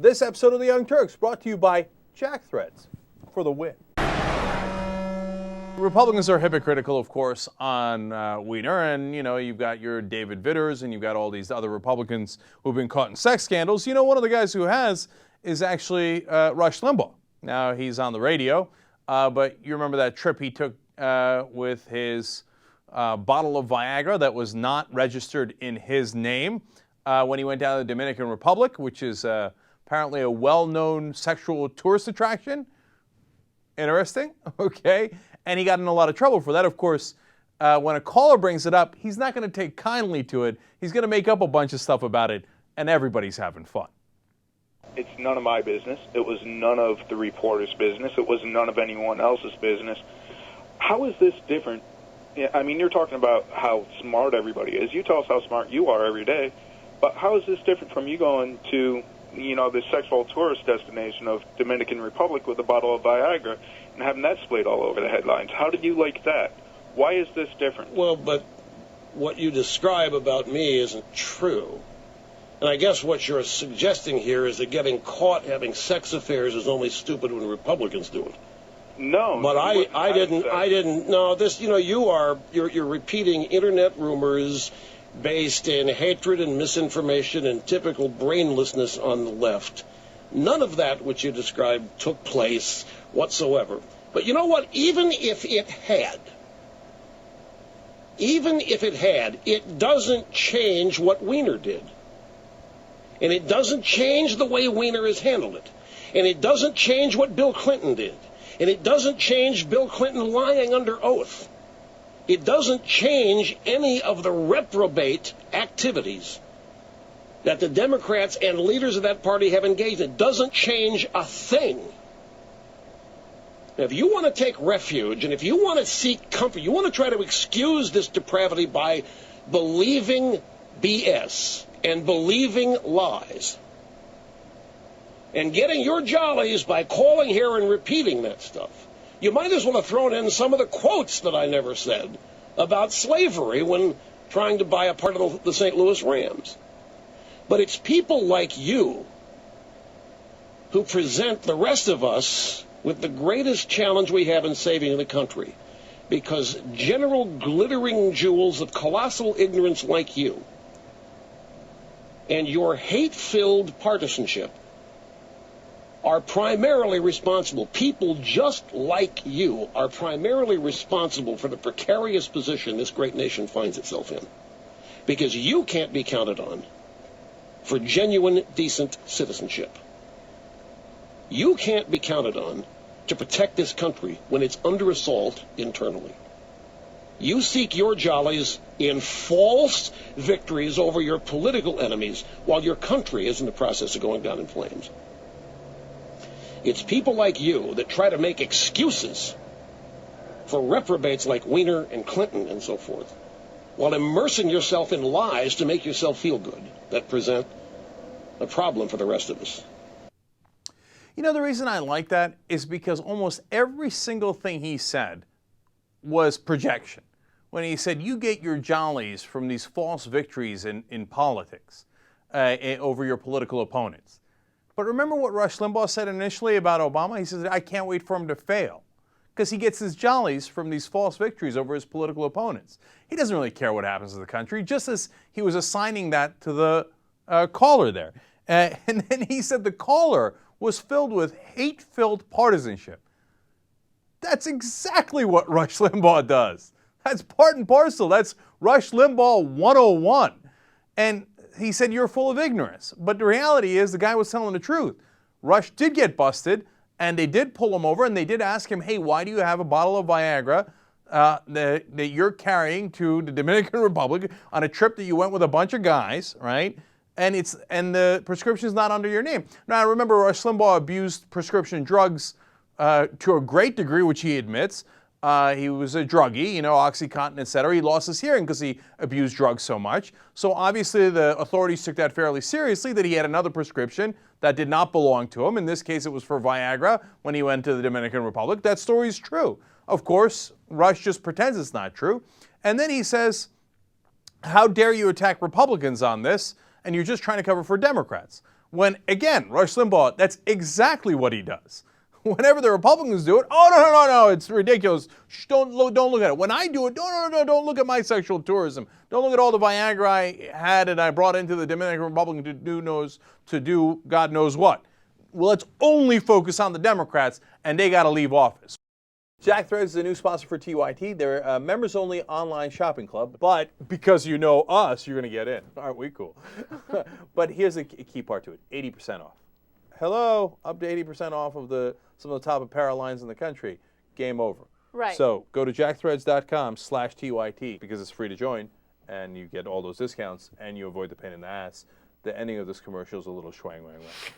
This episode of The Young Turks brought to you by Jack Threads for the win. Republicans are hypocritical, of course, on Weiner, and, you've got your David Vitters, and you've got all these other Republicans who've been caught in sex scandals. One of the guys who has is actually Rush Limbaugh. Now, he's on the radio, but you remember that trip he took with his bottle of Viagra that was not registered in his name when he went down to the Dominican Republic, which is apparently a well-known sexual tourist attraction. Interesting, okay? And he got in a lot of trouble for that. Of course, when a caller brings it up, he's not going to take kindly to it. He's going to make up a bunch of stuff about it, and everybody's having fun. It's none of my business. It was none of the reporter's business. It was none of anyone else's business. How is this different? I mean, you're talking about how smart everybody is. You tell us how smart you are every day. But how is this different from you going to, the sexual tourist destination of Dominican Republic with a bottle of Viagra and having that splayed all over the headlines? How did you like that? Why is this different? Well, but what you describe about me isn't true. And I guess what you're suggesting here is that getting caught having sex affairs is only stupid when Republicans do it. No. But I didn't. No, this, you're repeating internet rumors based in hatred and misinformation and typical brainlessness on the left. None of that which you described took place whatsoever. But you know what? Even if it had, it doesn't change what Weiner did. And it doesn't change the way Weiner has handled it. And it doesn't change what Bill Clinton did. And it doesn't change Bill Clinton lying under oath. It doesn't change any of the reprobate activities that the Democrats and leaders of that party have engaged in. It doesn't change a thing. Now, if you want to take refuge and if you want to seek comfort, you want to try to excuse this depravity by believing BS and believing lies and getting your jollies by calling here and repeating that stuff. You might as well have thrown in some of the quotes that I never said about slavery when trying to buy a part of the St. Louis Rams. But it's people like you who present the rest of us with the greatest challenge we have in saving the country. Because general glittering jewels of colossal ignorance like you and your hate-filled partisanship are primarily responsible. People just like you are primarily responsible for the precarious position this great nation finds itself in. Because you can't be counted on for genuine, decent citizenship. You can't be counted on to protect this country when it's under assault internally. You seek your jollies in false victories over your political enemies while your country is in the process of going down in flames. It's people like you that try to make excuses for reprobates like Weiner and Clinton and so forth, while immersing yourself in lies to make yourself feel good, that present a problem for the rest of us. The reason I like that is because almost every single thing he said was projection. When he said, you get your jollies from these false victories in politics over your political opponents. But remember what Rush Limbaugh said initially about Obama? He says, I can't wait for him to fail. Because he gets his jollies from these false victories over his political opponents. He doesn't really care what happens to the country, just as he was assigning that to the caller there. And then he said the caller was filled with hate-filled partisanship. That's exactly what Rush Limbaugh does. That's part and parcel. That's Rush Limbaugh 101. And he said, you're full of ignorance. But the reality is the guy was telling the truth. Rush did get busted, and they did pull him over, and they did ask him, hey, why do you have a bottle of Viagra that you're carrying to the Dominican Republic on a trip that you went with a bunch of guys, right? And the prescription's not under your name. Now, I remember Rush Limbaugh abused prescription drugs to a great degree, which he admits. He was a druggie, OxyContin, et cetera. He lost his hearing because he abused drugs so much. So obviously the authorities took that fairly seriously, that he had another prescription that did not belong to him. In this case, it was for Viagra when he went to the Dominican Republic. That story's true. Of course, Rush just pretends it's not true. And then he says, how dare you attack Republicans on this, and you're just trying to cover for Democrats. When, again, Rush Limbaugh, that's exactly what he does. Whenever the Republicans do it, oh, no, it's ridiculous. Shh, don't look at it. When I do it, no, don't look at my sexual tourism. Don't look at all the Viagra I had and I brought into the Dominican Republic to do God knows what. Well, let's only focus on the Democrats, and they got to leave office. Jack Threads is a new sponsor for TYT. They're a members-only online shopping club, but because you know us, you're going to get in. Aren't we cool? But here's the key part to it, 80% off. Hello, up to 80% off of some of the top apparel lines in the country. Game over. Right. So go to jackthreads.com/TYT because it's free to join, and you get all those discounts, and you avoid the pain in the ass. The ending of this commercial is a little schwang wang wang.